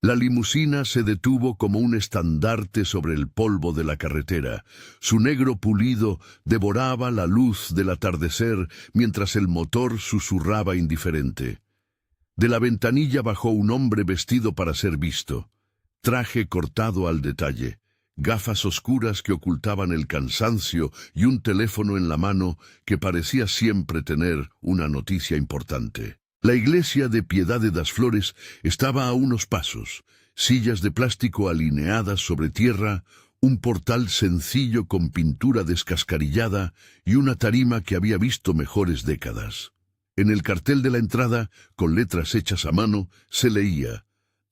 La limusina se detuvo como un estandarte sobre el polvo de la carretera. Su negro pulido devoraba la luz del atardecer mientras el motor susurraba indiferente. De la ventanilla bajó un hombre vestido para ser visto. Traje cortado al detalle, gafas oscuras que ocultaban el cansancio y un teléfono en la mano que parecía siempre tener una noticia importante. La iglesia de Piedad de das Flores estaba a unos pasos, sillas de plástico alineadas sobre tierra, un portal sencillo con pintura descascarillada y una tarima que había visto mejores décadas. En el cartel de la entrada, con letras hechas a mano, se leía: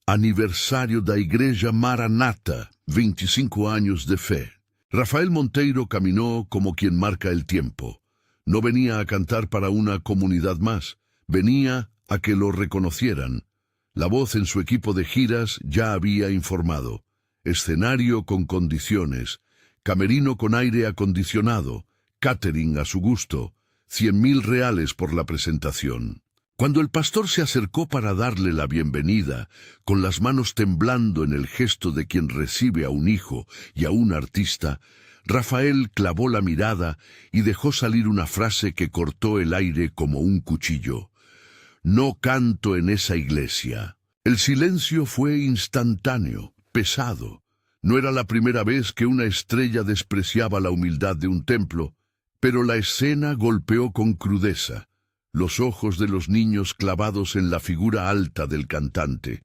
Aniversario da Igreja Maranata, 25 años de fe. Rafael Monteiro caminó como quien marca el tiempo. No venía a cantar para una comunidad más. Venía a que lo reconocieran. La voz en su equipo de giras ya había informado. Escenario con condiciones, camerino con aire acondicionado, catering a su gusto, 100.000 reales por la presentación. Cuando el pastor se acercó para darle la bienvenida, con las manos temblando en el gesto de quien recibe a un hijo y a un artista, Rafael clavó la mirada y dejó salir una frase que cortó el aire como un cuchillo. No canto en esa iglesia. El silencio fue instantáneo, pesado. No era la primera vez que una estrella despreciaba la humildad de un templo, pero la escena golpeó con crudeza. Los ojos de los niños clavados en la figura alta del cantante,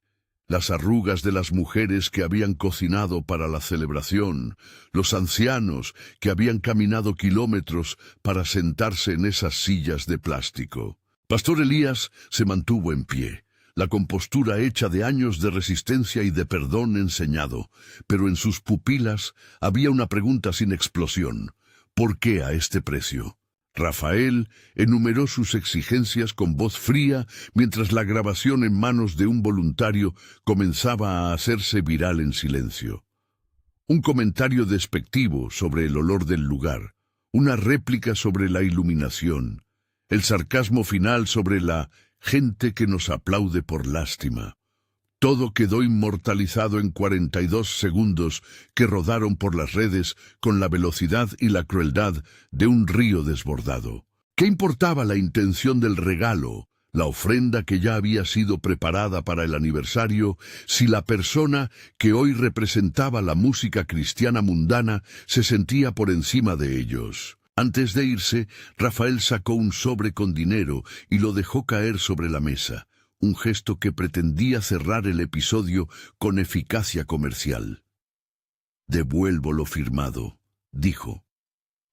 las arrugas de las mujeres que habían cocinado para la celebración, los ancianos que habían caminado kilómetros para sentarse en esas sillas de plástico. Pastor Elías se mantuvo en pie, la compostura hecha de años de resistencia y de perdón enseñado, pero en sus pupilas había una pregunta sin explosión: ¿por qué a este precio? Rafael enumeró sus exigencias con voz fría mientras la grabación en manos de un voluntario comenzaba a hacerse viral en silencio. Un comentario despectivo sobre el olor del lugar, una réplica sobre la iluminación, el sarcasmo final sobre la gente que nos aplaude por lástima. Todo quedó inmortalizado en 42 segundos que rodaron por las redes con la velocidad y la crueldad de un río desbordado. ¿Qué importaba la intención del regalo, la ofrenda que ya había sido preparada para el aniversario, si la persona que hoy representaba la música cristiana mundana se sentía por encima de ellos? Antes de irse, Rafael sacó un sobre con dinero y lo dejó caer sobre la mesa, un gesto que pretendía cerrar el episodio con eficacia comercial. «Devuelvo lo firmado», dijo.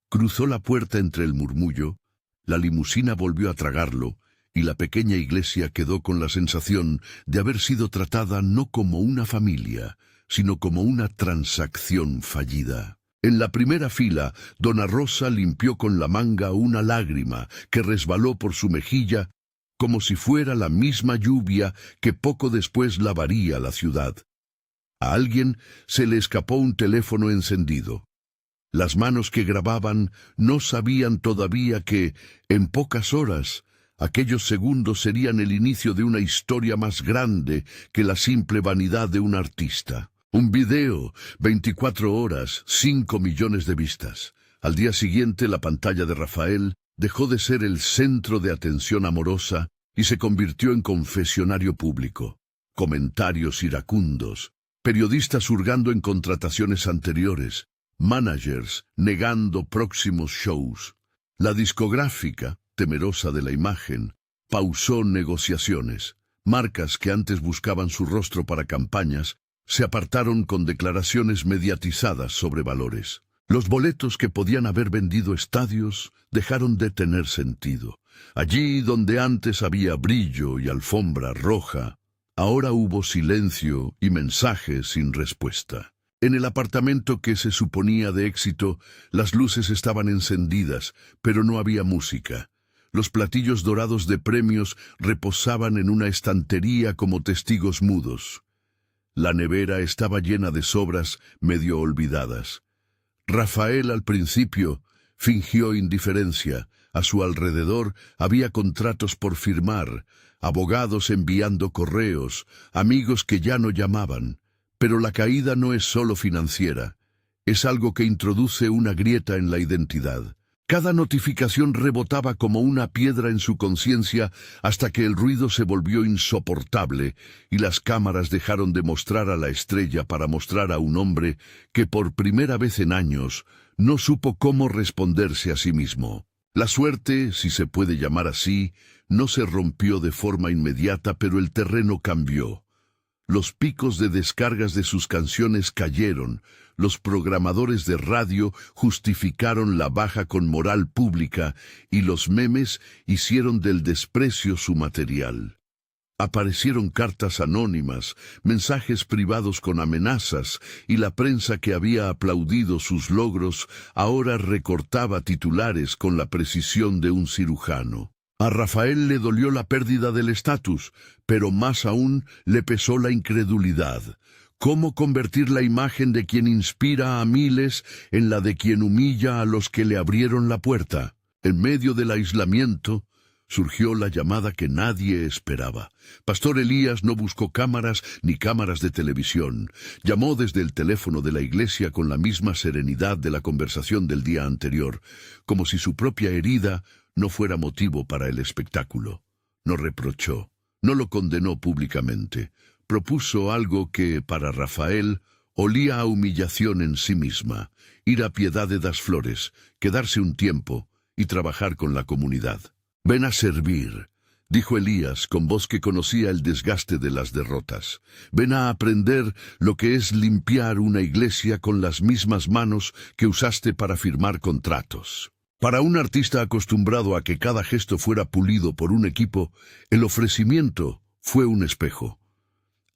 Cruzó la puerta entre el murmullo, la limusina volvió a tragarlo, y la pequeña iglesia quedó con la sensación de haber sido tratada no como una familia, sino como una transacción fallida. En la primera fila, Dona Rosa limpió con la manga una lágrima que resbaló por su mejilla como si fuera la misma lluvia que poco después lavaría la ciudad. A alguien se le escapó un teléfono encendido. Las manos que grababan no sabían todavía que, en pocas horas, aquellos segundos serían el inicio de una historia más grande que la simple vanidad de un artista. Un video, 24 horas, 5 millones de vistas. Al día siguiente, la pantalla de Rafael dejó de ser el centro de atención amorosa y se convirtió en confesionario público. Comentarios iracundos, periodistas hurgando en contrataciones anteriores, managers negando próximos shows. La discográfica, temerosa de la imagen, pausó negociaciones. Marcas que antes buscaban su rostro para campañas se apartaron con declaraciones mediatizadas sobre valores. Los boletos que podían haber vendido estadios dejaron de tener sentido. Allí donde antes había brillo y alfombra roja, ahora hubo silencio y mensajes sin respuesta. En el apartamento que se suponía de éxito, las luces estaban encendidas, pero no había música. Los platillos dorados de premios reposaban en una estantería como testigos mudos. La nevera estaba llena de sobras medio olvidadas. Rafael al principio fingió indiferencia. A su alrededor había contratos por firmar, abogados enviando correos, amigos que ya no llamaban. Pero la caída no es solo financiera, es algo que introduce una grieta en la identidad. Cada notificación rebotaba como una piedra en su conciencia hasta que el ruido se volvió insoportable y las cámaras dejaron de mostrar a la estrella para mostrar a un hombre que por primera vez en años no supo cómo responderse a sí mismo. La suerte, si se puede llamar así, no se rompió de forma inmediata, pero el terreno cambió. Los picos de descargas de sus canciones cayeron, los programadores de radio justificaron la baja con moral pública y los memes hicieron del desprecio su material. Aparecieron cartas anónimas, mensajes privados con amenazas, y la prensa que había aplaudido sus logros ahora recortaba titulares con la precisión de un cirujano. A Rafael le dolió la pérdida del estatus, pero más aún le pesó la incredulidad. ¿Cómo convertir la imagen de quien inspira a miles en la de quien humilla a los que le abrieron la puerta? En medio del aislamiento, surgió la llamada que nadie esperaba. Pastor Elías no buscó cámaras ni cámaras de televisión. Llamó desde el teléfono de la iglesia con la misma serenidad de la conversación del día anterior, como si su propia herida no fuera motivo para el espectáculo. No reprochó, no lo condenó públicamente. Propuso algo que, para Rafael, olía a humillación en sí misma: ir a Piedad de das Flores, quedarse un tiempo y trabajar con la comunidad. «Ven a servir», dijo Elías con voz que conocía el desgaste de las derrotas. «Ven a aprender lo que es limpiar una iglesia con las mismas manos que usaste para firmar contratos». Para un artista acostumbrado a que cada gesto fuera pulido por un equipo, el ofrecimiento fue un espejo.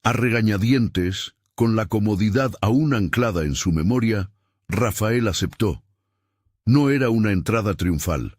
A regañadientes, con la comodidad aún anclada en su memoria, Rafael aceptó. No era una entrada triunfal.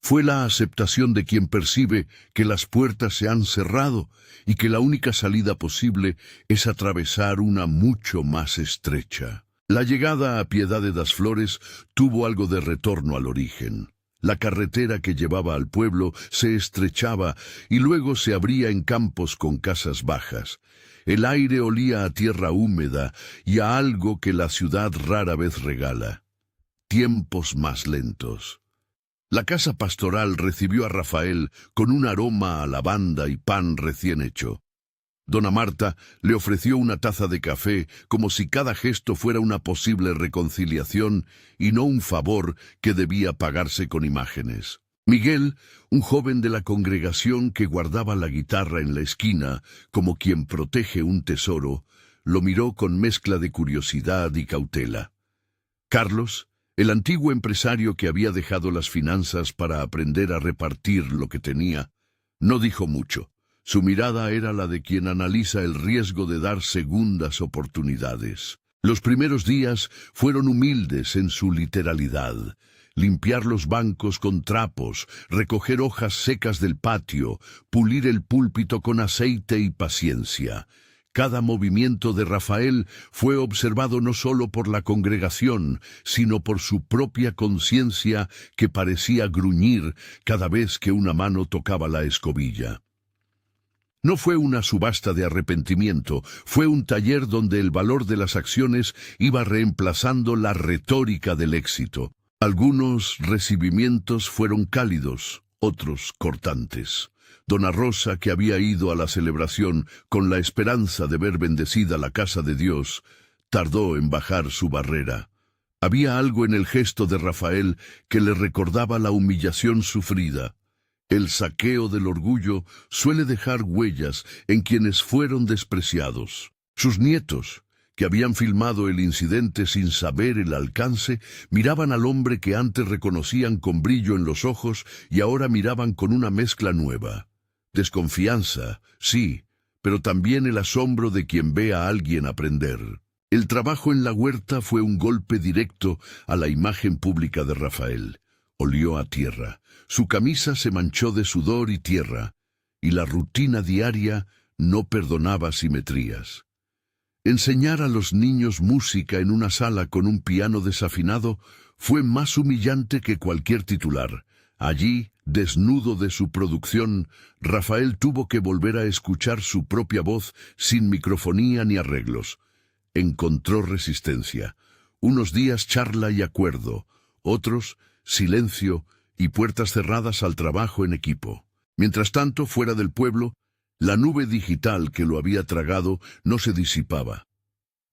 Fue la aceptación de quien percibe que las puertas se han cerrado y que la única salida posible es atravesar una mucho más estrecha. La llegada a Piedad de das Flores tuvo algo de retorno al origen. La carretera que llevaba al pueblo se estrechaba y luego se abría en campos con casas bajas. El aire olía a tierra húmeda y a algo que la ciudad rara vez regala: tiempos más lentos. La casa pastoral recibió a Rafael con un aroma a lavanda y pan recién hecho. Dona Marta le ofreció una taza de café como si cada gesto fuera una posible reconciliación y no un favor que debía pagarse con imágenes. Miguel, un joven de la congregación que guardaba la guitarra en la esquina como quien protege un tesoro, lo miró con mezcla de curiosidad y cautela. Carlos, el antiguo empresario que había dejado las finanzas para aprender a repartir lo que tenía, no dijo mucho. Su mirada era la de quien analiza el riesgo de dar segundas oportunidades. Los primeros días fueron humildes en su literalidad: limpiar los bancos con trapos, recoger hojas secas del patio, pulir el púlpito con aceite y paciencia. Cada movimiento de Rafael fue observado no solo por la congregación, sino por su propia conciencia, que parecía gruñir cada vez que una mano tocaba la escobilla. No fue una subasta de arrepentimiento, fue un taller donde el valor de las acciones iba reemplazando la retórica del éxito. Algunos recibimientos fueron cálidos, otros cortantes. Dona Rosa, que había ido a la celebración con la esperanza de ver bendecida la casa de Dios, tardó en bajar su barrera. Había algo en el gesto de Rafael que le recordaba la humillación sufrida. El saqueo del orgullo suele dejar huellas en quienes fueron despreciados. Sus nietos, que habían filmado el incidente sin saber el alcance, miraban al hombre que antes reconocían con brillo en los ojos y ahora miraban con una mezcla nueva. Desconfianza, sí, pero también el asombro de quien ve a alguien aprender. El trabajo en la huerta fue un golpe directo a la imagen pública de Rafael. Olió a tierra, su camisa se manchó de sudor y tierra, y la rutina diaria no perdonaba simetrías. Enseñar a los niños música en una sala con un piano desafinado fue más humillante que cualquier titular. Allí, Desnudo de su producción, Rafael tuvo que volver a escuchar su propia voz sin microfonía ni arreglos. Encontró resistencia. Unos días charla y acuerdo, otros silencio y puertas cerradas al trabajo en equipo. Mientras tanto, fuera del pueblo, la nube digital que lo había tragado no se disipaba.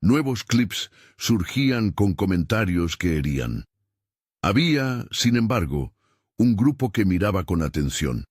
Nuevos clips surgían con comentarios que herían. Había, sin embargo, un grupo que miraba con atención.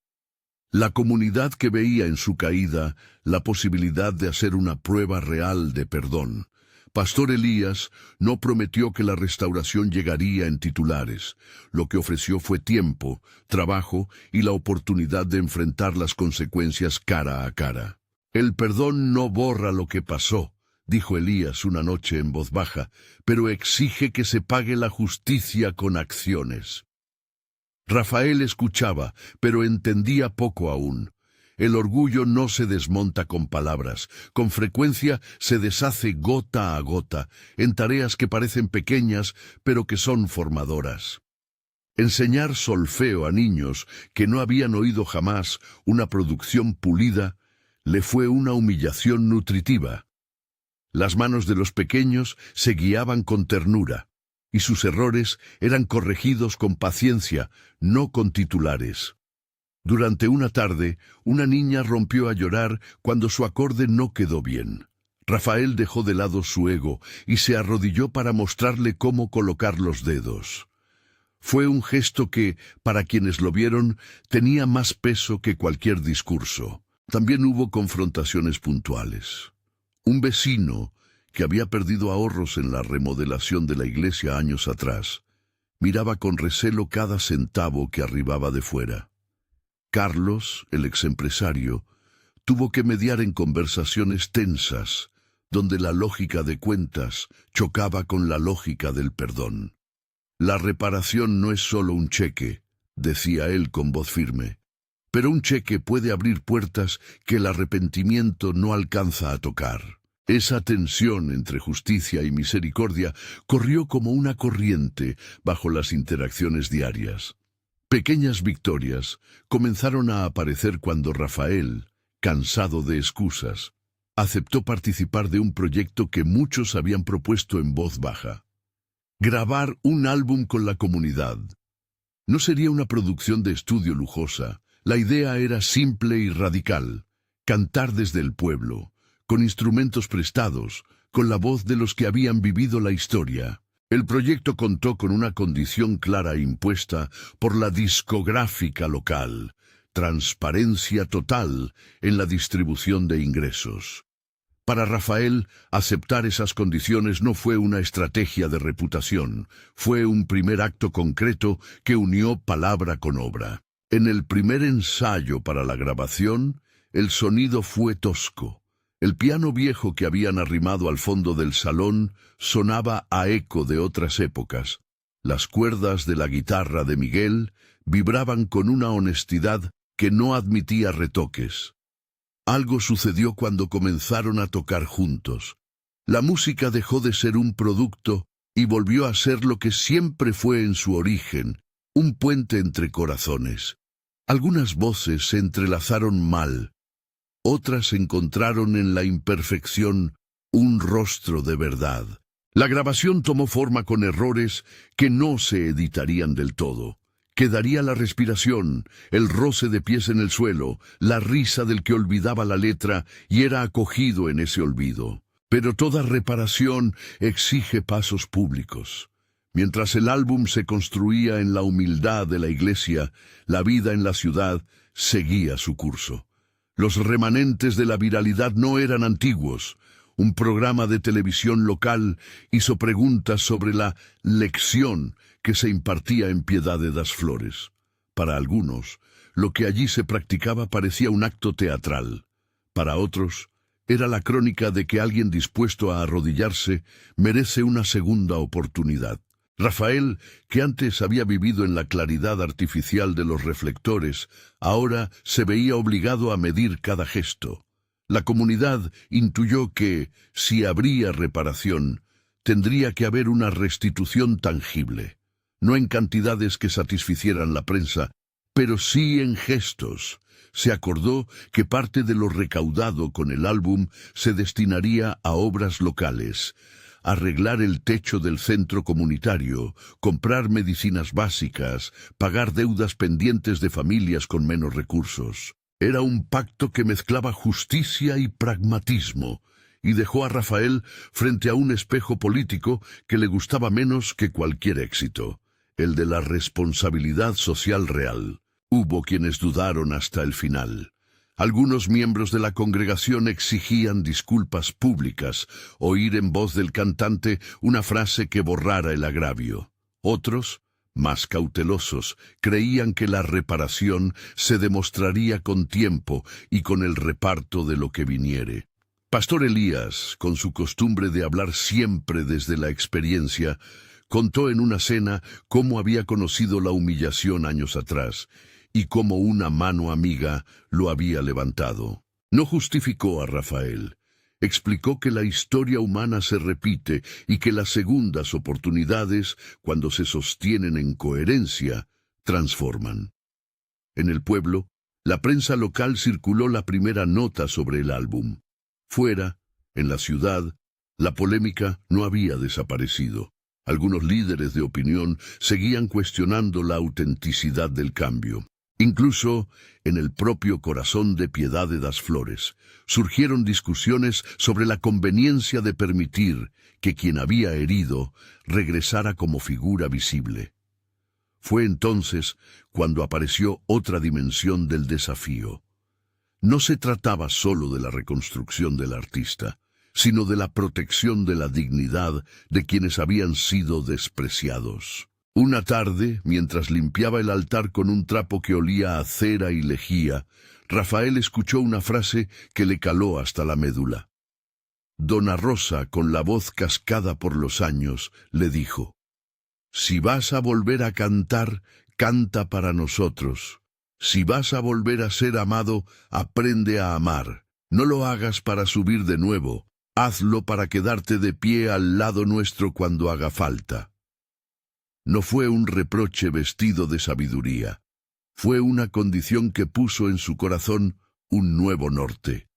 La comunidad que veía en su caída la posibilidad de hacer una prueba real de perdón. Pastor Elías no prometió que la restauración llegaría en titulares. Lo que ofreció fue tiempo, trabajo y la oportunidad de enfrentar las consecuencias cara a cara. El perdón no borra lo que pasó, dijo Elías una noche en voz baja, pero exige que se pague la justicia con acciones. Rafael escuchaba, pero entendía poco aún. El orgullo no se desmonta con palabras, con frecuencia se deshace gota a gota, en tareas que parecen pequeñas, pero que son formadoras. Enseñar solfeo a niños que no habían oído jamás una producción pulida, le fue una humillación nutritiva. Las manos de los pequeños se guiaban con ternura, y sus errores eran corregidos con paciencia, no con titulares. Durante una tarde, una niña rompió a llorar cuando su acorde no quedó bien. Rafael dejó de lado su ego y se arrodilló para mostrarle cómo colocar los dedos. Fue un gesto que, para quienes lo vieron, tenía más peso que cualquier discurso. También hubo confrontaciones puntuales. Un vecino, que había perdido ahorros en la remodelación de la iglesia años atrás, miraba con recelo cada centavo que arribaba de fuera. Carlos, el exempresario, tuvo que mediar en conversaciones tensas, donde la lógica de cuentas chocaba con la lógica del perdón. La reparación no es solo un cheque, decía él con voz firme, pero un cheque puede abrir puertas que el arrepentimiento no alcanza a tocar. Esa tensión entre justicia y misericordia corrió como una corriente bajo las interacciones diarias. Pequeñas victorias comenzaron a aparecer cuando Rafael, cansado de excusas, aceptó participar de un proyecto que muchos habían propuesto en voz baja. Grabar un álbum con la comunidad. No sería una producción de estudio lujosa. La idea era simple y radical. Cantar desde el pueblo, con instrumentos prestados, con la voz de los que habían vivido la historia. El proyecto contó con una condición clara impuesta por la discográfica local: transparencia total en la distribución de ingresos. Para Rafael, aceptar esas condiciones no fue una estrategia de reputación, fue un primer acto concreto que unió palabra con obra. En el primer ensayo para la grabación, el sonido fue tosco. El piano viejo que habían arrimado al fondo del salón sonaba a eco de otras épocas. Las cuerdas de la guitarra de Miguel vibraban con una honestidad que no admitía retoques. Algo sucedió cuando comenzaron a tocar juntos. La música dejó de ser un producto y volvió a ser lo que siempre fue en su origen, un puente entre corazones. Algunas voces se entrelazaron mal. Otras encontraron en la imperfección un rostro de verdad. La grabación tomó forma con errores que no se editarían del todo. Quedaría la respiración, el roce de pies en el suelo, la risa del que olvidaba la letra y era acogido en ese olvido. Pero toda reparación exige pasos públicos. Mientras el álbum se construía en la humildad de la iglesia, la vida en la ciudad seguía su curso. Los remanentes de la viralidad no eran antiguos. Un programa de televisión local hizo preguntas sobre la lección que se impartía en Piedad de das Flores. Para algunos, lo que allí se practicaba parecía un acto teatral. Para otros, era la crónica de que alguien dispuesto a arrodillarse merece una segunda oportunidad. Rafael, que antes había vivido en la claridad artificial de los reflectores, ahora se veía obligado a medir cada gesto. La comunidad intuyó que, si habría reparación, tendría que haber una restitución tangible, no en cantidades que satisficieran la prensa, pero sí en gestos. Se acordó que parte de lo recaudado con el álbum se destinaría a obras locales, arreglar el techo del centro comunitario, comprar medicinas básicas, pagar deudas pendientes de familias con menos recursos. Era un pacto que mezclaba justicia y pragmatismo, y dejó a Rafael frente a un espejo político que le gustaba menos que cualquier éxito, el de la responsabilidad social real. Hubo quienes dudaron hasta el final. Algunos miembros de la congregación exigían disculpas públicas, oír en voz del cantante una frase que borrara el agravio. Otros, más cautelosos, creían que la reparación se demostraría con tiempo y con el reparto de lo que viniere. Pastor Elías, con su costumbre de hablar siempre desde la experiencia, contó en una cena cómo había conocido la humillación años atrás y cómo una mano amiga lo había levantado. No justificó a Rafael. Explicó que la historia humana se repite y que las segundas oportunidades, cuando se sostienen en coherencia, transforman. En el pueblo, la prensa local circuló la primera nota sobre el álbum. Fuera, en la ciudad, la polémica no había desaparecido. Algunos líderes de opinión seguían cuestionando la autenticidad del cambio. Incluso en el propio corazón de Piedad de Das Flores surgieron discusiones sobre la conveniencia de permitir que quien había herido regresara como figura visible. Fue entonces cuando apareció otra dimensión del desafío. No se trataba solo de la reconstrucción del artista, sino de la protección de la dignidad de quienes habían sido despreciados. Una tarde, mientras limpiaba el altar con un trapo que olía a cera y lejía, Rafael escuchó una frase que le caló hasta la médula. Dona Rosa, con la voz cascada por los años, le dijo: «Si vas a volver a cantar, canta para nosotros. Si vas a volver a ser amado, aprende a amar. No lo hagas para subir de nuevo, hazlo para quedarte de pie al lado nuestro cuando haga falta». No fue un reproche vestido de sabiduría. Fue una condición que puso en su corazón un nuevo norte.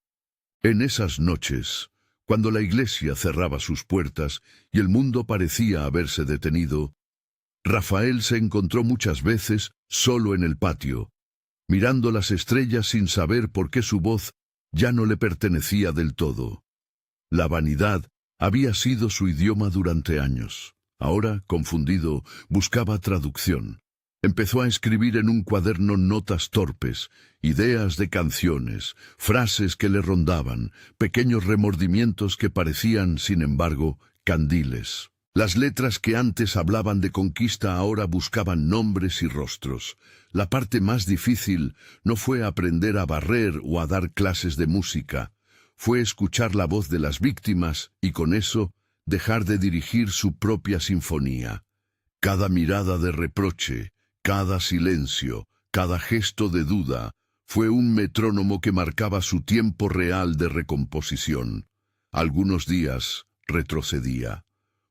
En esas noches, cuando la iglesia cerraba sus puertas y el mundo parecía haberse detenido, Rafael se encontró muchas veces solo en el patio, mirando las estrellas sin saber por qué su voz ya no le pertenecía del todo. La vanidad había sido su idioma durante años. Ahora, confundido, buscaba traducción. Empezó a escribir en un cuaderno notas torpes, ideas de canciones, frases que le rondaban, pequeños remordimientos que parecían, sin embargo, candiles. Las letras que antes hablaban de conquista ahora buscaban nombres y rostros. La parte más difícil no fue aprender a barrer o a dar clases de música. Fue escuchar la voz de las víctimas y con eso dejar de dirigir su propia sinfonía. Cada mirada de reproche, cada silencio, cada gesto de duda, fue un metrónomo que marcaba su tiempo real de recomposición. Algunos días retrocedía.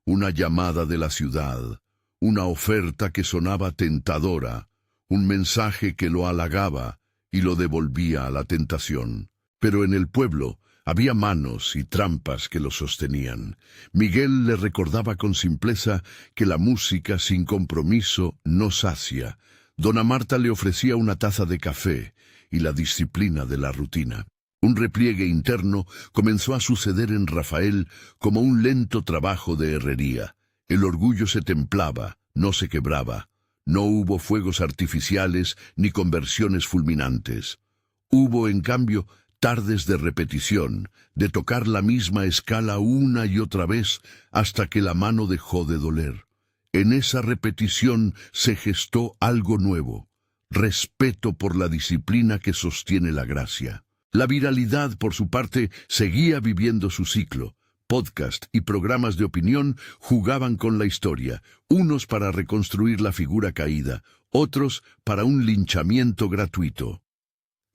Una llamada de la ciudad, una oferta que sonaba tentadora, un mensaje que lo halagaba y lo devolvía a la tentación. Pero en el pueblo había manos y trampas que lo sostenían. Miguel le recordaba con simpleza que la música sin compromiso no sacia. Dona Marta le ofrecía una taza de café y la disciplina de la rutina. Un repliegue interno comenzó a suceder en Rafael como un lento trabajo de herrería. El orgullo se templaba, no se quebraba. No hubo fuegos artificiales ni conversiones fulminantes. Hubo, en cambio, tardes de repetición, de tocar la misma escala una y otra vez hasta que la mano dejó de doler. En esa repetición se gestó algo nuevo, respeto por la disciplina que sostiene la gracia. La viralidad, por su parte, seguía viviendo su ciclo. Podcast y programas de opinión jugaban con la historia, unos para reconstruir la figura caída, otros para un linchamiento gratuito.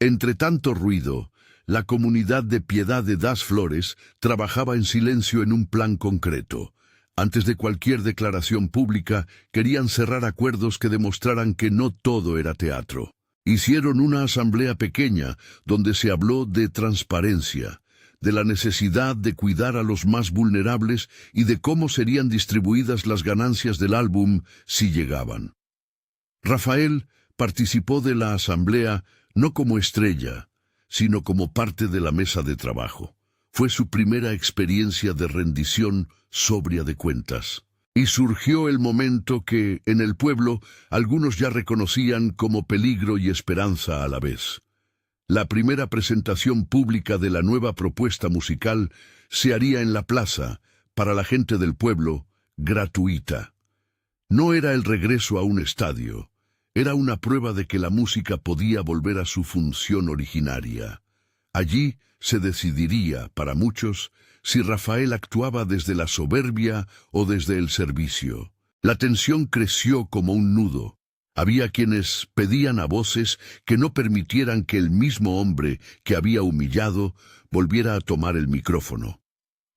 Entre tanto ruido, la comunidad de Piedad de Das Flores trabajaba en silencio en un plan concreto. Antes de cualquier declaración pública, querían cerrar acuerdos que demostraran que no todo era teatro. Hicieron una asamblea pequeña donde se habló de transparencia, de la necesidad de cuidar a los más vulnerables y de cómo serían distribuidas las ganancias del álbum si llegaban. Rafael participó de la asamblea no como estrella, sino como parte de la mesa de trabajo. Fue su primera experiencia de rendición sobria de cuentas. Y surgió el momento que, en el pueblo, algunos ya reconocían como peligro y esperanza a la vez. La primera presentación pública de la nueva propuesta musical se haría en la plaza, para la gente del pueblo, gratuita. No era el regreso a un estadio, era una prueba de que la música podía volver a su función originaria. Allí se decidiría, para muchos, si Rafael actuaba desde la soberbia o desde el servicio. La tensión creció como un nudo. Había quienes pedían a voces que no permitieran que el mismo hombre que había humillado volviera a tomar el micrófono.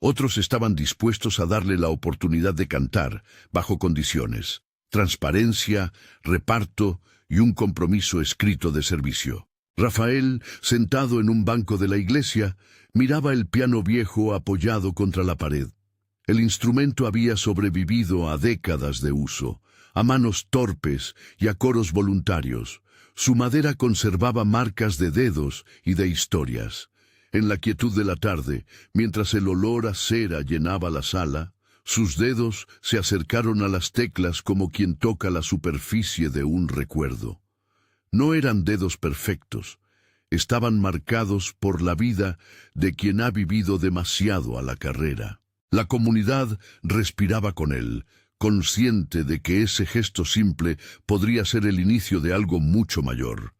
Otros estaban dispuestos a darle la oportunidad de cantar, bajo condiciones: transparencia, reparto y un compromiso escrito de servicio. Rafael, sentado en un banco de la iglesia, miraba el piano viejo apoyado contra la pared. El instrumento había sobrevivido a décadas de uso, a manos torpes y a coros voluntarios. Su madera conservaba marcas de dedos y de historias. En la quietud de la tarde, mientras el olor a cera llenaba la sala, sus dedos se acercaron a las teclas como quien toca la superficie de un recuerdo. No eran dedos perfectos, estaban marcados por la vida de quien ha vivido demasiado a la carrera. La comunidad respiraba con él, consciente de que ese gesto simple podría ser el inicio de algo mucho mayor.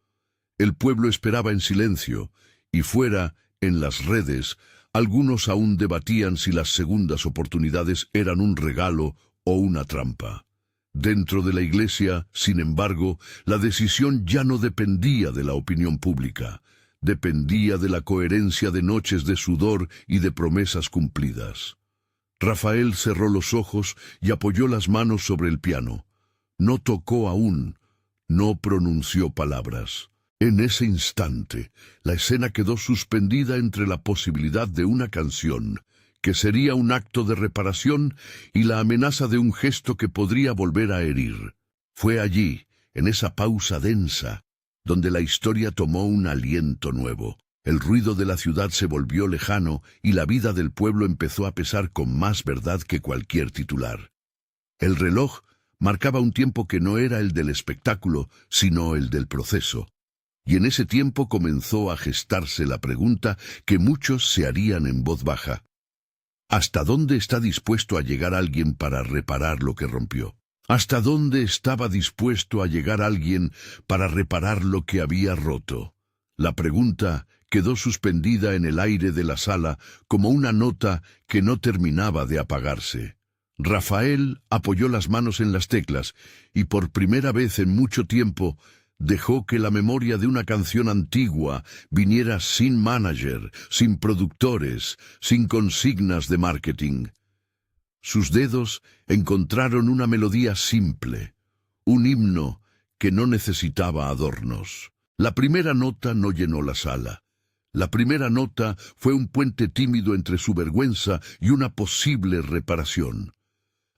El pueblo esperaba en silencio, y fuera, en las redes, algunos aún debatían si las segundas oportunidades eran un regalo o una trampa. Dentro de la iglesia, sin embargo, la decisión ya no dependía de la opinión pública, dependía de la coherencia de noches de sudor y de promesas cumplidas. Rafael cerró los ojos y apoyó las manos sobre el piano. No tocó aún, no pronunció palabras. En ese instante, la escena quedó suspendida entre la posibilidad de una canción, que sería un acto de reparación, y la amenaza de un gesto que podría volver a herir. Fue allí, en esa pausa densa, donde la historia tomó un aliento nuevo. El ruido de la ciudad se volvió lejano y la vida del pueblo empezó a pesar con más verdad que cualquier titular. El reloj marcaba un tiempo que no era el del espectáculo, sino el del proceso. Y en ese tiempo comenzó a gestarse la pregunta que muchos se harían en voz baja: ¿hasta dónde está dispuesto a llegar alguien para reparar lo que rompió? ¿Hasta dónde estaba dispuesto a llegar alguien para reparar lo que había roto? La pregunta quedó suspendida en el aire de la sala como una nota que no terminaba de apagarse. Rafael apoyó las manos en las teclas y por primera vez en mucho tiempo dejó que la memoria de una canción antigua viniera sin manager, sin productores, sin consignas de marketing. Sus dedos encontraron una melodía simple, un himno que no necesitaba adornos. La primera nota no llenó la sala. La primera nota fue un puente tímido entre su vergüenza y una posible reparación.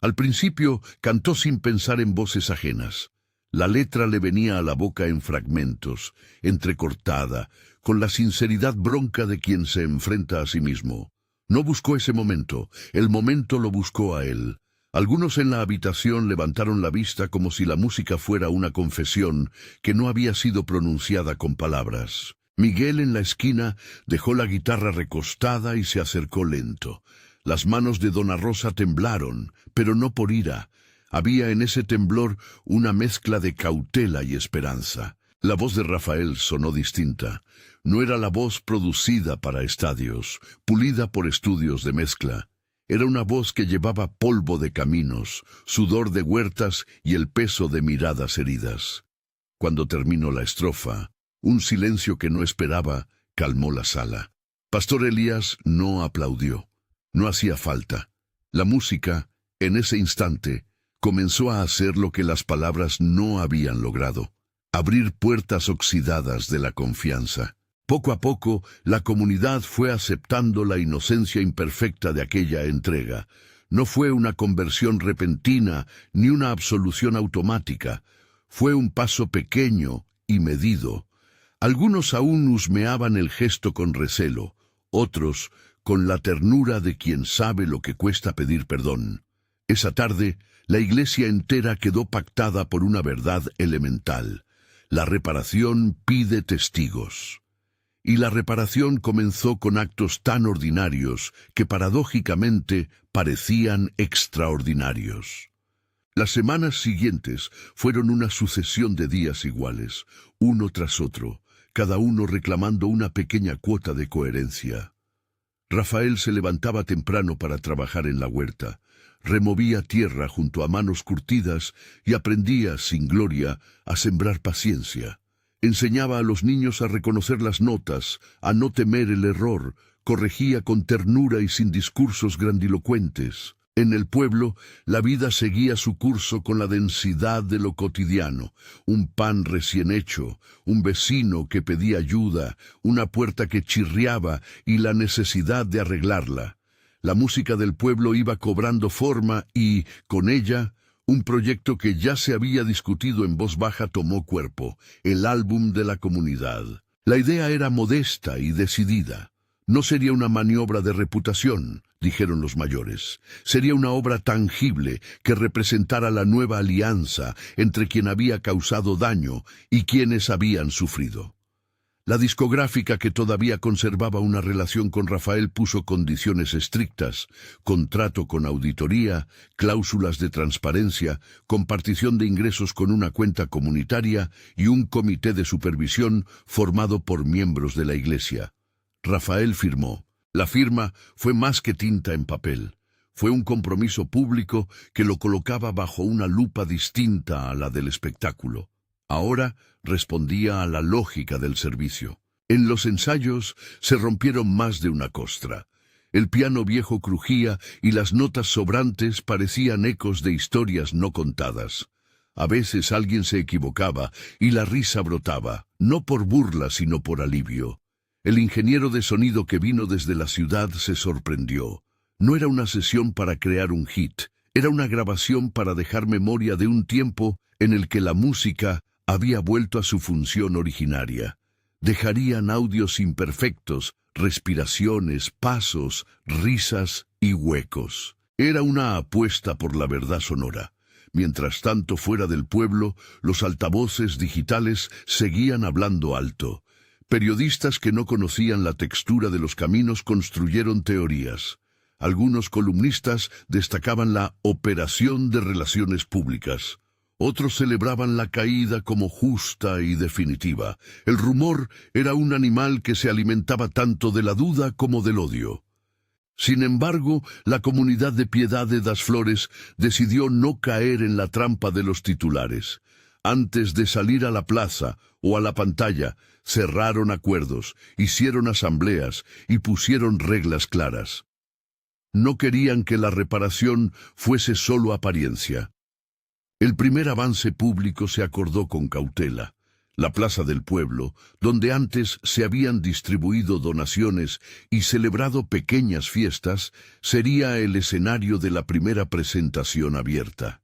Al principio cantó sin pensar en voces ajenas. La letra le venía a la boca en fragmentos, entrecortada, con la sinceridad bronca de quien se enfrenta a sí mismo. No buscó ese momento, el momento lo buscó a él. Algunos en la habitación levantaron la vista como si la música fuera una confesión que no había sido pronunciada con palabras. Miguel en la esquina dejó la guitarra recostada y se acercó lento. Las manos de Dona Rosa temblaron, pero no por ira. Había en ese temblor una mezcla de cautela y esperanza. La voz de Rafael sonó distinta. No era la voz producida para estadios, pulida por estudios de mezcla. Era una voz que llevaba polvo de caminos, sudor de huertas y el peso de miradas heridas. Cuando terminó la estrofa, un silencio que no esperaba calmó la sala. Pastor Elías no aplaudió. No hacía falta. La música, en ese instante, comenzó a hacer lo que las palabras no habían logrado. abrir puertas oxidadas de la confianza. Poco a poco, la comunidad fue aceptando la inocencia imperfecta de aquella entrega. No fue una conversión repentina ni una absolución automática. Fue un paso pequeño y medido. Algunos aún husmeaban el gesto con recelo, otros con la ternura de quien sabe lo que cuesta pedir perdón. Esa tarde, la iglesia entera quedó pactada por una verdad elemental. La reparación pide testigos. Y la reparación comenzó con actos tan ordinarios que paradójicamente parecían extraordinarios. Las semanas siguientes fueron una sucesión de días iguales, uno tras otro, cada uno reclamando una pequeña cuota de coherencia. Rafael se levantaba temprano para trabajar en la huerta, removía tierra junto a manos curtidas y aprendía, sin gloria, a sembrar paciencia. Enseñaba a los niños a reconocer las notas, a no temer el error, corregía con ternura y sin discursos grandilocuentes. En el pueblo, la vida seguía su curso con la densidad de lo cotidiano. Un pan recién hecho, un vecino que pedía ayuda, una puerta que chirriaba y la necesidad de arreglarla. La música del pueblo iba cobrando forma y, con ella, un proyecto que ya se había discutido en voz baja tomó cuerpo, el álbum de la comunidad. La idea era modesta y decidida. No sería una maniobra de reputación, dijeron los mayores. Sería una obra tangible que representara la nueva alianza entre quien había causado daño y quienes habían sufrido. La discográfica, que todavía conservaba una relación con Rafael, puso condiciones estrictas: contrato con auditoría, cláusulas de transparencia, compartición de ingresos con una cuenta comunitaria y un comité de supervisión formado por miembros de la iglesia. Rafael firmó. La firma fue más que tinta en papel. Fue un compromiso público que lo colocaba bajo una lupa distinta a la del espectáculo. Ahora respondía a la lógica del servicio. En los ensayos se rompieron más de una costra. El piano viejo crujía y las notas sobrantes parecían ecos de historias no contadas. A veces alguien se equivocaba y la risa brotaba, no por burla sino por alivio. El ingeniero de sonido que vino desde la ciudad se sorprendió. No era una sesión para crear un hit, era una grabación para dejar memoria de un tiempo en el que la música había vuelto a su función originaria. Dejarían audios imperfectos, respiraciones, pasos, risas y huecos. Era una apuesta por la verdad sonora. Mientras tanto, fuera del pueblo, los altavoces digitales seguían hablando alto. Periodistas que no conocían la textura de los caminos construyeron teorías. Algunos columnistas destacaban la operación de relaciones públicas. Otros celebraban la caída como justa y definitiva. El rumor era un animal que se alimentaba tanto de la duda como del odio. Sin embargo, la comunidad de Piedad de Das Flores decidió no caer en la trampa de los titulares. Antes de salir a la plaza o a la pantalla, cerraron acuerdos, hicieron asambleas y pusieron reglas claras. No querían que la reparación fuese solo apariencia. El primer avance público se acordó con cautela. La plaza del pueblo, donde antes se habían distribuido donaciones y celebrado pequeñas fiestas, sería el escenario de la primera presentación abierta.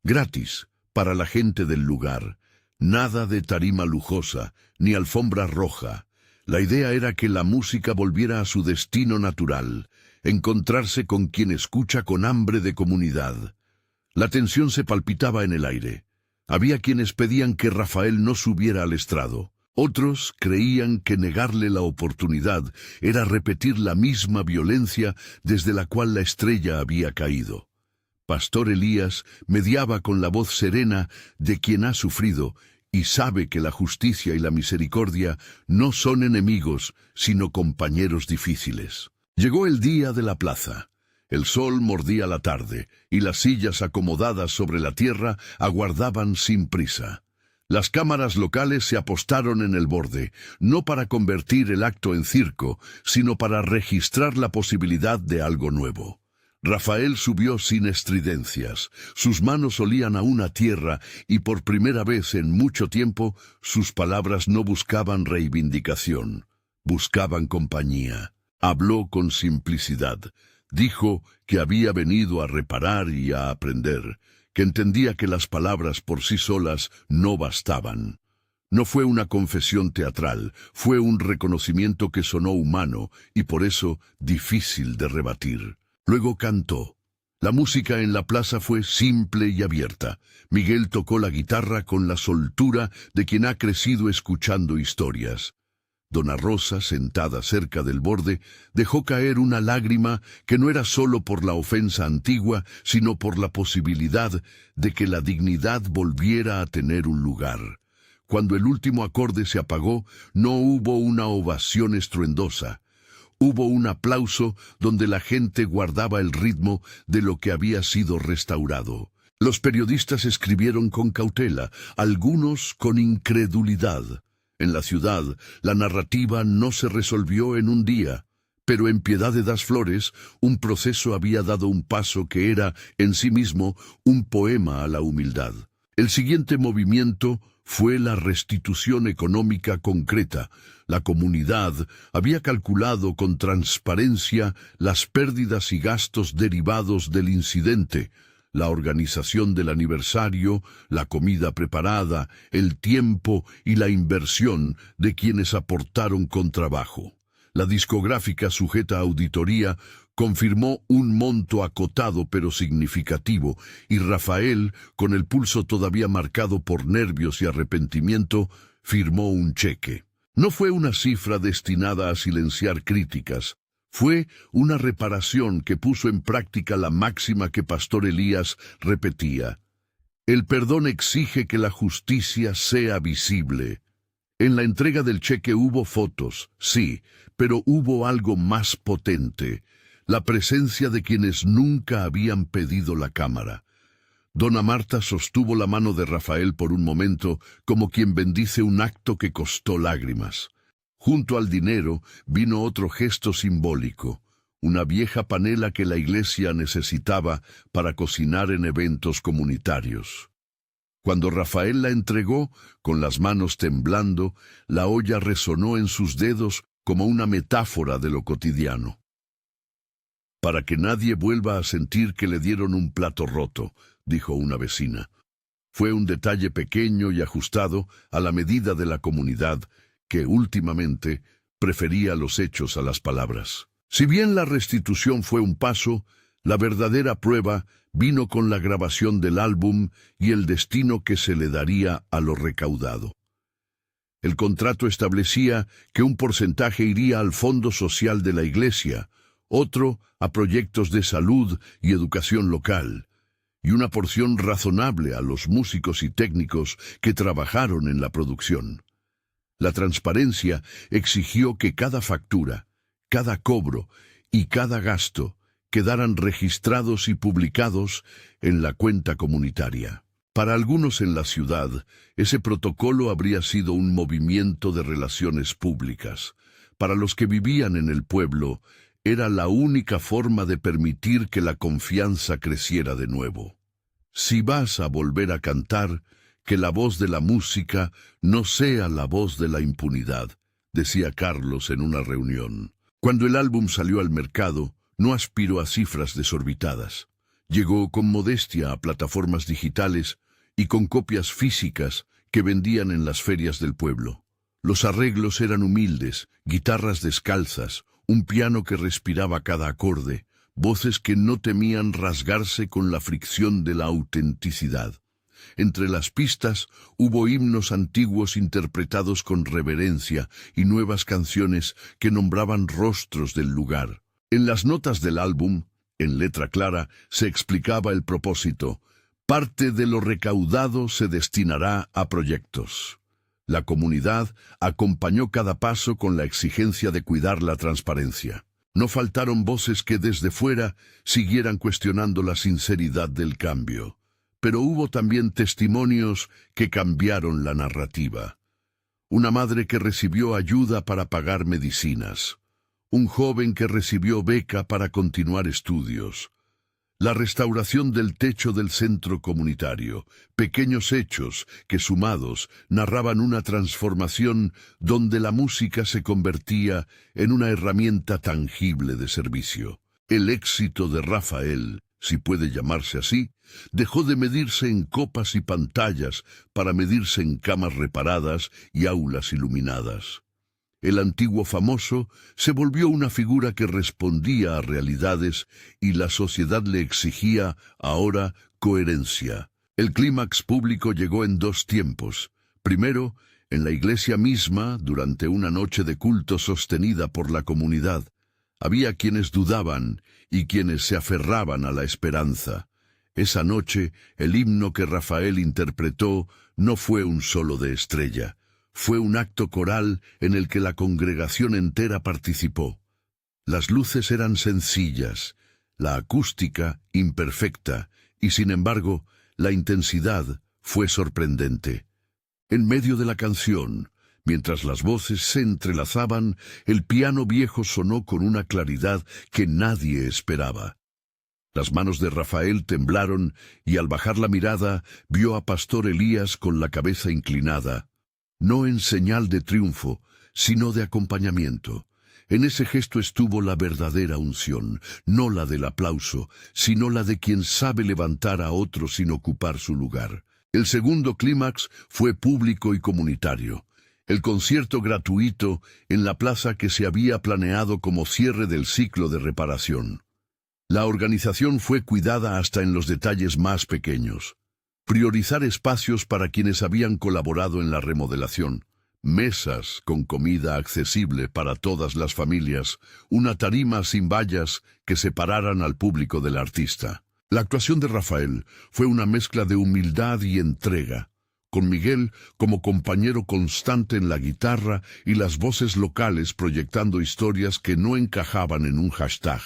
Gratis, para la gente del lugar. Nada de tarima lujosa, ni alfombra roja. La idea era que la música volviera a su destino natural, encontrarse con quien escucha con hambre de comunidad. La tensión se palpitaba en el aire. Había quienes pedían que Rafael no subiera al estrado. Otros creían que negarle la oportunidad era repetir la misma violencia desde la cual la estrella había caído. Pastor Elías mediaba con la voz serena de quien ha sufrido y sabe que la justicia y la misericordia no son enemigos, sino compañeros difíciles. Llegó el día de la plaza. El sol mordía la tarde, y las sillas acomodadas sobre la tierra aguardaban sin prisa. Las cámaras locales se apostaron en el borde, no para convertir el acto en circo, sino para registrar la posibilidad de algo nuevo. Rafael subió sin estridencias. Sus manos olían aún a tierra y por primera vez en mucho tiempo sus palabras no buscaban reivindicación, buscaban compañía. Habló con simplicidad. Dijo que había venido a reparar y a aprender, que entendía que las palabras por sí solas no bastaban. No fue una confesión teatral, fue un reconocimiento que sonó humano y por eso difícil de rebatir. Luego cantó. La música en la plaza fue simple y abierta. Miguel tocó la guitarra con la soltura de quien ha crecido escuchando historias. Dona Rosa, sentada cerca del borde, dejó caer una lágrima que no era solo por la ofensa antigua, sino por la posibilidad de que la dignidad volviera a tener un lugar. Cuando el último acorde se apagó, no hubo una ovación estruendosa. Hubo un aplauso donde la gente guardaba el ritmo de lo que había sido restaurado. Los periodistas escribieron con cautela, algunos con incredulidad. En la ciudad, la narrativa no se resolvió en un día, pero en Piedad de das Flores, un proceso había dado un paso que era, en sí mismo, un poema a la humildad. El siguiente movimiento fue la restitución económica concreta. La comunidad había calculado con transparencia las pérdidas y gastos derivados del incidente, la organización del aniversario, la comida preparada, el tiempo y la inversión de quienes aportaron con trabajo. La discográfica sujeta a auditoría confirmó un monto acotado pero significativo, y Rafael, con el pulso todavía marcado por nervios y arrepentimiento, firmó un cheque. No fue una cifra destinada a silenciar críticas. Fue una reparación que puso en práctica la máxima que Pastor Elías repetía. El perdón exige que la justicia sea visible. En la entrega del cheque hubo fotos, sí, pero hubo algo más potente, la presencia de quienes nunca habían pedido la cámara. Dona Marta sostuvo la mano de Rafael por un momento, como quien bendice un acto que costó lágrimas. Junto al dinero vino otro gesto simbólico, una vieja panela que la iglesia necesitaba para cocinar en eventos comunitarios. Cuando Rafael la entregó, con las manos temblando, la olla resonó en sus dedos como una metáfora de lo cotidiano. Para que nadie vuelva a sentir que le dieron un plato roto, dijo una vecina. Fue un detalle pequeño y ajustado a la medida de la comunidad, que últimamente prefería los hechos a las palabras. Si bien la restitución fue un paso, la verdadera prueba vino con la grabación del álbum y el destino que se le daría a lo recaudado. El contrato establecía que un porcentaje iría al fondo social de la iglesia, otro a proyectos de salud y educación local, y una porción razonable a los músicos y técnicos que trabajaron en la producción. La transparencia exigió que cada factura, cada cobro y cada gasto quedaran registrados y publicados en la cuenta comunitaria. Para algunos en la ciudad, ese protocolo habría sido un movimiento de relaciones públicas. Para los que vivían en el pueblo, era la única forma de permitir que la confianza creciera de nuevo. Si vas a volver a cantar, que la voz de la música no sea la voz de la impunidad, decía Carlos en una reunión. Cuando el álbum salió al mercado, no aspiró a cifras desorbitadas. Llegó con modestia a plataformas digitales y con copias físicas que vendían en las ferias del pueblo. Los arreglos eran humildes, guitarras descalzas, un piano que respiraba cada acorde, voces que no temían rasgarse con la fricción de la autenticidad. Entre las pistas hubo himnos antiguos interpretados con reverencia y nuevas canciones que nombraban rostros del lugar. En las notas del álbum, en letra clara, se explicaba el propósito. Parte de lo recaudado se destinará a proyectos. La comunidad acompañó cada paso con la exigencia de cuidar la transparencia. No faltaron voces que desde fuera siguieran cuestionando la sinceridad del cambio. Pero hubo también testimonios que cambiaron la narrativa. Una madre que recibió ayuda para pagar medicinas. Un joven que recibió beca para continuar estudios. La restauración del techo del centro comunitario, pequeños hechos que sumados narraban una transformación donde la música se convertía en una herramienta tangible de servicio. El éxito de Rafael, si puede llamarse así, dejó de medirse en copas y pantallas para medirse en camas reparadas y aulas iluminadas. El antiguo famoso se volvió una figura que respondía a realidades y la sociedad le exigía ahora coherencia. El clímax público llegó en dos tiempos. Primero, en la iglesia misma, durante una noche de culto sostenida por la comunidad. Había quienes dudaban y quienes se aferraban a la esperanza. Esa noche, el himno que Rafael interpretó no fue un solo de estrella. Fue un acto coral en el que la congregación entera participó. Las luces eran sencillas, la acústica imperfecta, y sin embargo, la intensidad fue sorprendente. En medio de la canción, mientras las voces se entrelazaban, el piano viejo sonó con una claridad que nadie esperaba. Las manos de Rafael temblaron y al bajar la mirada vio a Pastor Elías con la cabeza inclinada. No en señal de triunfo, sino de acompañamiento. En ese gesto estuvo la verdadera unción, no la del aplauso, sino la de quien sabe levantar a otro sin ocupar su lugar. El segundo clímax fue público y comunitario. El concierto gratuito en la plaza que se había planeado como cierre del ciclo de reparación. La organización fue cuidada hasta en los detalles más pequeños. Priorizar espacios para quienes habían colaborado en la remodelación, mesas con comida accesible para todas las familias, una tarima sin vallas que separaran al público del artista. La actuación de Rafael fue una mezcla de humildad y entrega, con Miguel como compañero constante en la guitarra y las voces locales proyectando historias que no encajaban en un hashtag.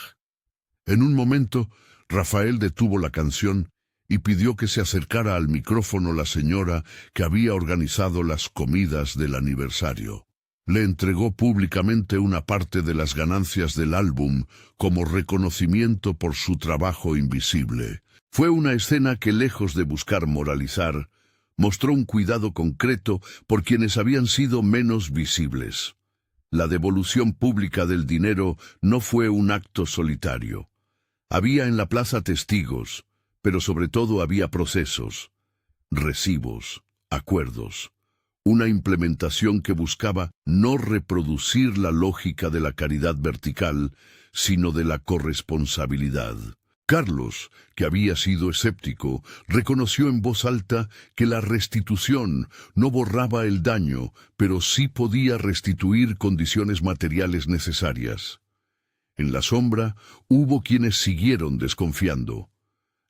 En un momento, Rafael detuvo la canción y pidió que se acercara al micrófono la señora que había organizado las comidas del aniversario. Le entregó públicamente una parte de las ganancias del álbum como reconocimiento por su trabajo invisible. Fue una escena que, lejos de buscar moralizar, mostró un cuidado concreto por quienes habían sido menos visibles. La devolución pública del dinero no fue un acto solitario. Había en la plaza testigos, pero sobre todo había procesos, recibos, acuerdos, una implementación que buscaba no reproducir la lógica de la caridad vertical, sino de la corresponsabilidad. Carlos, que había sido escéptico, reconoció en voz alta que la restitución no borraba el daño, pero sí podía restituir condiciones materiales necesarias. En la sombra hubo quienes siguieron desconfiando.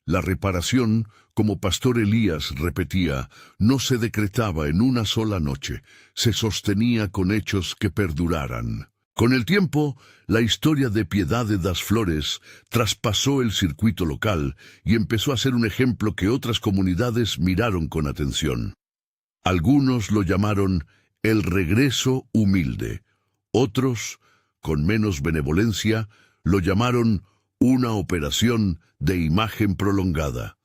La reparación, como Pastor Elías repetía, no se decretaba en una sola noche, se sostenía con hechos que perduraran. Con el tiempo, la historia de Piedad de das Flores traspasó el circuito local y empezó a ser un ejemplo que otras comunidades miraron con atención. Algunos lo llamaron el regreso humilde, otros, con menos benevolencia, lo llamaron una operación de imagen prolongada.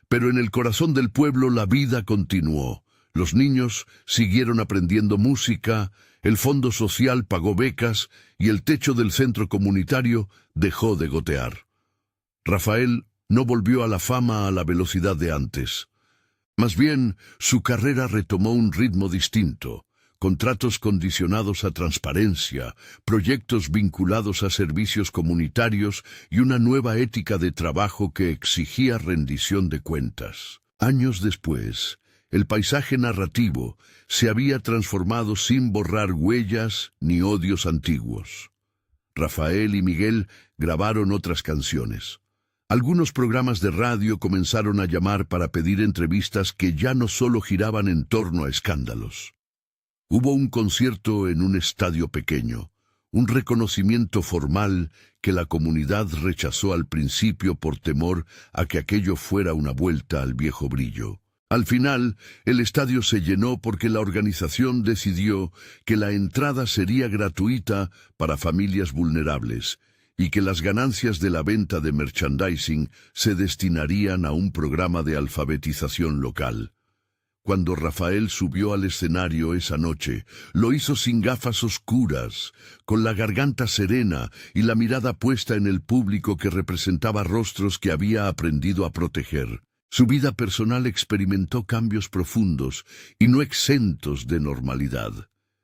Pero en el corazón del pueblo la vida continuó. Los niños siguieron aprendiendo música, el fondo social pagó becas y el techo del centro comunitario dejó de gotear. Rafael no volvió a la fama a la velocidad de antes. Más bien, su carrera retomó un ritmo distinto. Contratos condicionados a transparencia, proyectos vinculados a servicios comunitarios y una nueva ética de trabajo que exigía rendición de cuentas. Años después, el paisaje narrativo se había transformado sin borrar huellas ni odios antiguos. Rafael y Miguel grabaron otras canciones. Algunos programas de radio comenzaron a llamar para pedir entrevistas que ya no solo giraban en torno a escándalos. Hubo un concierto en un estadio pequeño, un reconocimiento formal que la comunidad rechazó al principio por temor a que aquello fuera una vuelta al viejo brillo. Al final, el estadio se llenó porque la organización decidió que la entrada sería gratuita para familias vulnerables, y que las ganancias de la venta de merchandising se destinarían a un programa de alfabetización local. Cuando Rafael subió al escenario esa noche, lo hizo sin gafas oscuras, con la garganta serena y la mirada puesta en el público que representaba rostros que había aprendido a proteger. Su vida personal experimentó cambios profundos y no exentos de normalidad.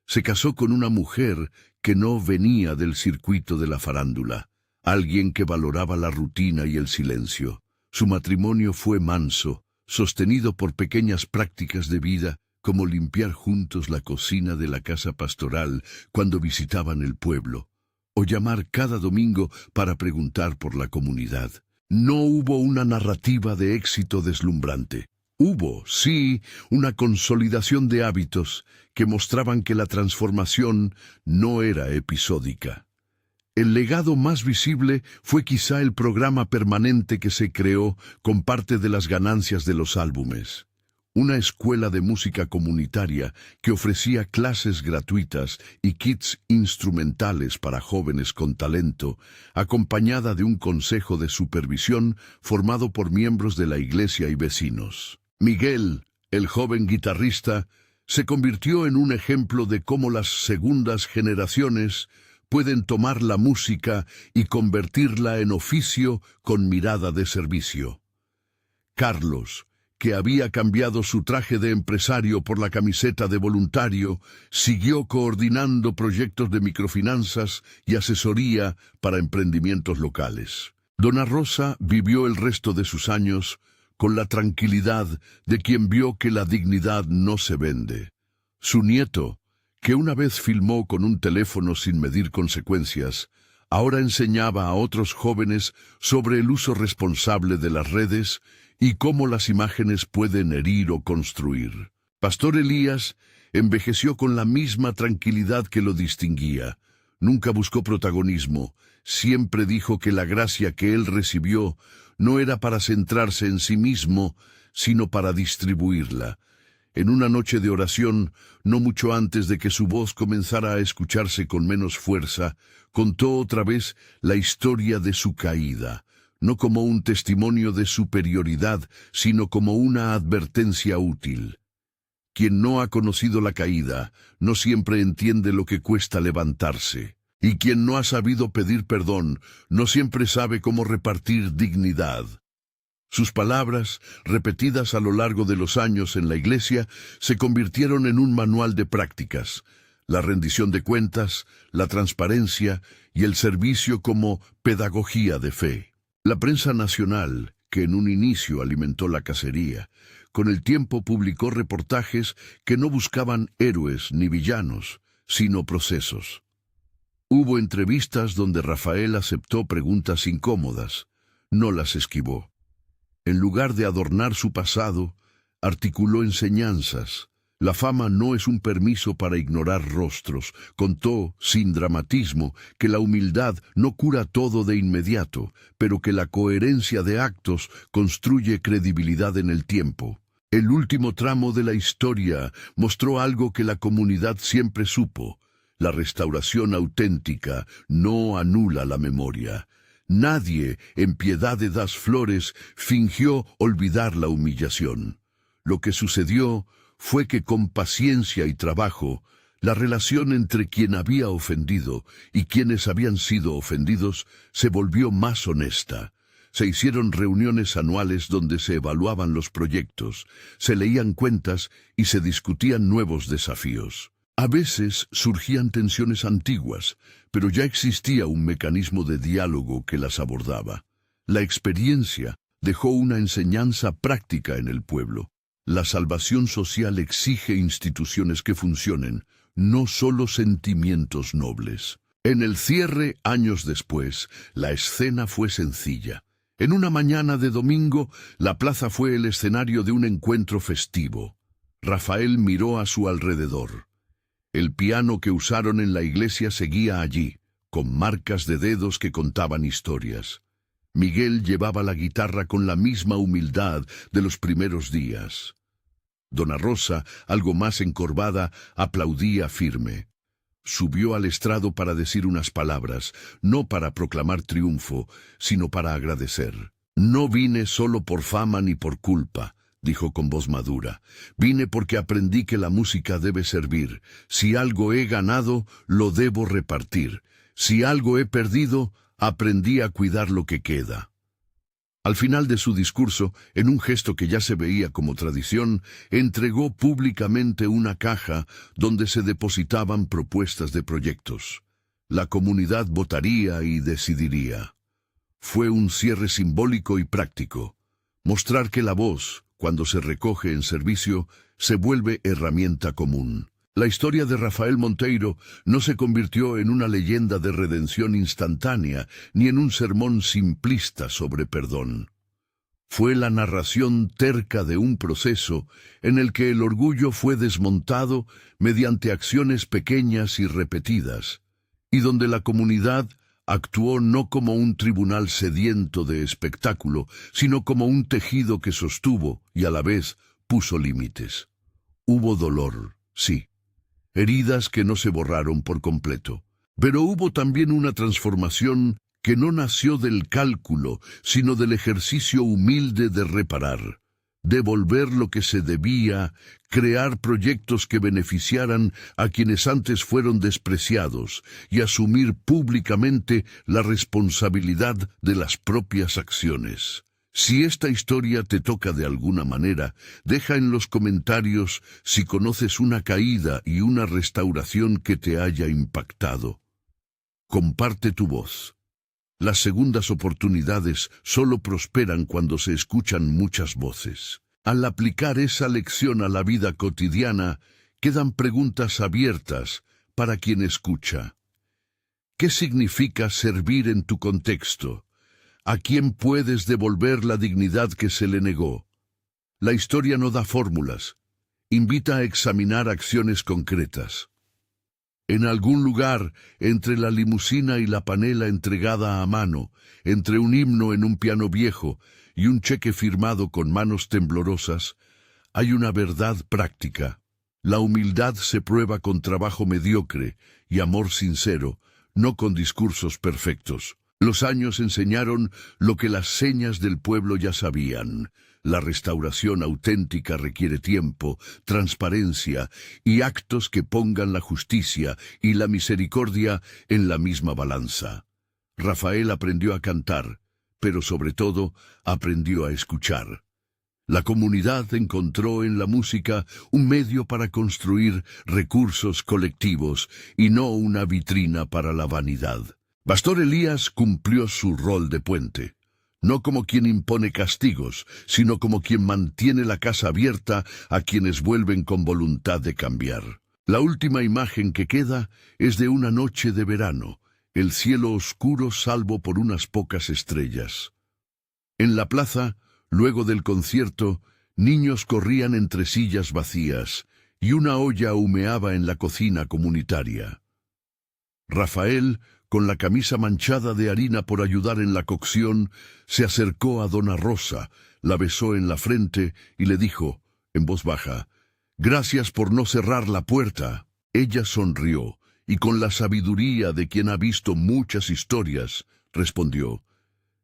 Se casó con una mujer que no venía del circuito de la farándula, alguien que valoraba la rutina y el silencio. Su matrimonio fue manso, sostenido por pequeñas prácticas de vida, como limpiar juntos la cocina de la casa pastoral cuando visitaban el pueblo, o llamar cada domingo para preguntar por la comunidad. No hubo una narrativa de éxito deslumbrante. Hubo, sí, una consolidación de hábitos que mostraban que la transformación no era episódica. El legado más visible fue quizá el programa permanente que se creó con parte de las ganancias de los álbumes. Una escuela de música comunitaria que ofrecía clases gratuitas y kits instrumentales para jóvenes con talento, acompañada de un consejo de supervisión formado por miembros de la iglesia y vecinos. Miguel, el joven guitarrista, se convirtió en un ejemplo de cómo las segundas generaciones pueden tomar la música y convertirla en oficio con mirada de servicio. Carlos, que había cambiado su traje de empresario por la camiseta de voluntario, siguió coordinando proyectos de microfinanzas y asesoría para emprendimientos locales. Dona Rosa vivió el resto de sus años con la tranquilidad de quien vio que la dignidad no se vende. Su nieto, que una vez filmó con un teléfono sin medir consecuencias, ahora enseñaba a otros jóvenes sobre el uso responsable de las redes y cómo las imágenes pueden herir o construir. Pastor Elías envejeció con la misma tranquilidad que lo distinguía. Nunca buscó protagonismo, siempre dijo que la gracia que él recibió no era para centrarse en sí mismo, sino para distribuirla. En una noche de oración, no mucho antes de que su voz comenzara a escucharse con menos fuerza, contó otra vez la historia de su caída, no como un testimonio de superioridad, sino como una advertencia útil. Quien no ha conocido la caída, no siempre entiende lo que cuesta levantarse. Y quien no ha sabido pedir perdón, no siempre sabe cómo repartir dignidad. Sus palabras, repetidas a lo largo de los años en la iglesia, se convirtieron en un manual de prácticas. La rendición de cuentas, la transparencia y el servicio como pedagogía de fe. La prensa nacional, que en un inicio alimentó la cacería, con el tiempo publicó reportajes que no buscaban héroes ni villanos, sino procesos. Hubo entrevistas donde Rafael aceptó preguntas incómodas, no las esquivó. En lugar de adornar su pasado, articuló enseñanzas. La fama no es un permiso para ignorar rostros. Contó, sin dramatismo, que la humildad no cura todo de inmediato, pero que la coherencia de actos construye credibilidad en el tiempo. El último tramo de la historia mostró algo que la comunidad siempre supo. La restauración auténtica no anula la memoria. Nadie, en Piedad de das Flores, fingió olvidar la humillación. Lo que sucedió fue que con paciencia y trabajo, la relación entre quien había ofendido y quienes habían sido ofendidos se volvió más honesta. Se hicieron reuniones anuales donde se evaluaban los proyectos, se leían cuentas y se discutían nuevos desafíos. A veces surgían tensiones antiguas, pero ya existía un mecanismo de diálogo que las abordaba. La experiencia dejó una enseñanza práctica en el pueblo. La salvación social exige instituciones que funcionen, no solo sentimientos nobles. En el cierre, años después, la escena fue sencilla. En una mañana de domingo, la plaza fue el escenario de un encuentro festivo. Rafael miró a su alrededor. El piano que usaron en la iglesia seguía allí, con marcas de dedos que contaban historias. Miguel llevaba la guitarra con la misma humildad de los primeros días. Dona Rosa, algo más encorvada, aplaudía firme. Subió al estrado para decir unas palabras, no para proclamar triunfo, sino para agradecer. «No vine solo por fama ni por culpa», dijo con voz madura. «Vine porque aprendí que la música debe servir. Si algo he ganado, lo debo repartir. Si algo he perdido, aprendí a cuidar lo que queda». Al final de su discurso, en un gesto que ya se veía como tradición, entregó públicamente una caja donde se depositaban propuestas de proyectos. La comunidad votaría y decidiría. Fue un cierre simbólico y práctico. Mostrar que la voz, cuando se recoge en servicio, se vuelve herramienta común. La historia de Rafael Monteiro no se convirtió en una leyenda de redención instantánea ni en un sermón simplista sobre perdón. Fue la narración terca de un proceso en el que el orgullo fue desmontado mediante acciones pequeñas y repetidas, y donde la comunidad actuó no como un tribunal sediento de espectáculo, sino como un tejido que sostuvo y a la vez puso límites. Hubo dolor, sí. Heridas que no se borraron por completo. Pero hubo también una transformación que no nació del cálculo, sino del ejercicio humilde de reparar, devolver lo que se debía, crear proyectos que beneficiaran a quienes antes fueron despreciados y asumir públicamente la responsabilidad de las propias acciones. Si esta historia te toca de alguna manera, deja en los comentarios si conoces una caída y una restauración que te haya impactado. Comparte tu voz. Las segundas oportunidades solo prosperan cuando se escuchan muchas voces. Al aplicar esa lección a la vida cotidiana, quedan preguntas abiertas para quien escucha. ¿Qué significa servir en tu contexto? ¿A quién puedes devolver la dignidad que se le negó? La historia no da fórmulas. Invita a examinar acciones concretas. En algún lugar, entre la limusina y la panela entregada a mano, entre un himno en un piano viejo y un cheque firmado con manos temblorosas, hay una verdad práctica. La humildad se prueba con trabajo mediocre y amor sincero, no con discursos perfectos. Los años enseñaron lo que las señas del pueblo ya sabían. La restauración auténtica requiere tiempo, transparencia y actos que pongan la justicia y la misericordia en la misma balanza. Rafael aprendió a cantar, pero sobre todo aprendió a escuchar. La comunidad encontró en la música un medio para construir recursos colectivos y no una vitrina para la vanidad. Pastor Elías cumplió su rol de puente, no como quien impone castigos, sino como quien mantiene la casa abierta a quienes vuelven con voluntad de cambiar. La última imagen que queda es de una noche de verano, el cielo oscuro salvo por unas pocas estrellas. En la plaza, luego del concierto, niños corrían entre sillas vacías y una olla humeaba en la cocina comunitaria. Rafael, con la camisa manchada de harina por ayudar en la cocción, se acercó a Dona Rosa, la besó en la frente y le dijo, en voz baja, «Gracias por no cerrar la puerta». Ella sonrió, y con la sabiduría de quien ha visto muchas historias, respondió,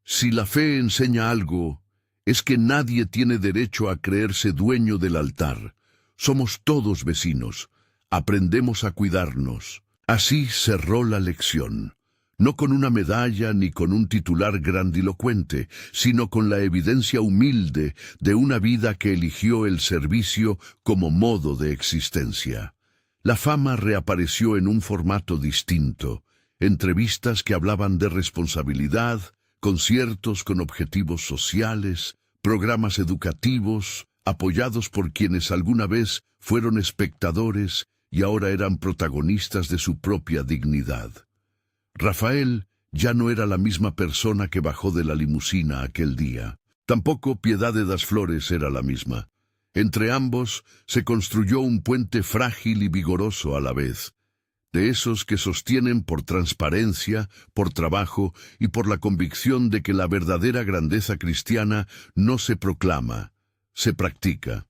«Si la fe enseña algo, es que nadie tiene derecho a creerse dueño del altar. Somos todos vecinos. Aprendemos a cuidarnos». Así cerró la lección, no con una medalla ni con un titular grandilocuente, sino con la evidencia humilde de una vida que eligió el servicio como modo de existencia. La fama reapareció en un formato distinto, entrevistas que hablaban de responsabilidad, conciertos con objetivos sociales, programas educativos, apoyados por quienes alguna vez fueron espectadores y ahora eran protagonistas de su propia dignidad. Rafael ya no era la misma persona que bajó de la limusina aquel día. Tampoco Piedad de das Flores era la misma. Entre ambos se construyó un puente frágil y vigoroso a la vez, de esos que sostienen por transparencia, por trabajo y por la convicción de que la verdadera grandeza cristiana no se proclama, se practica.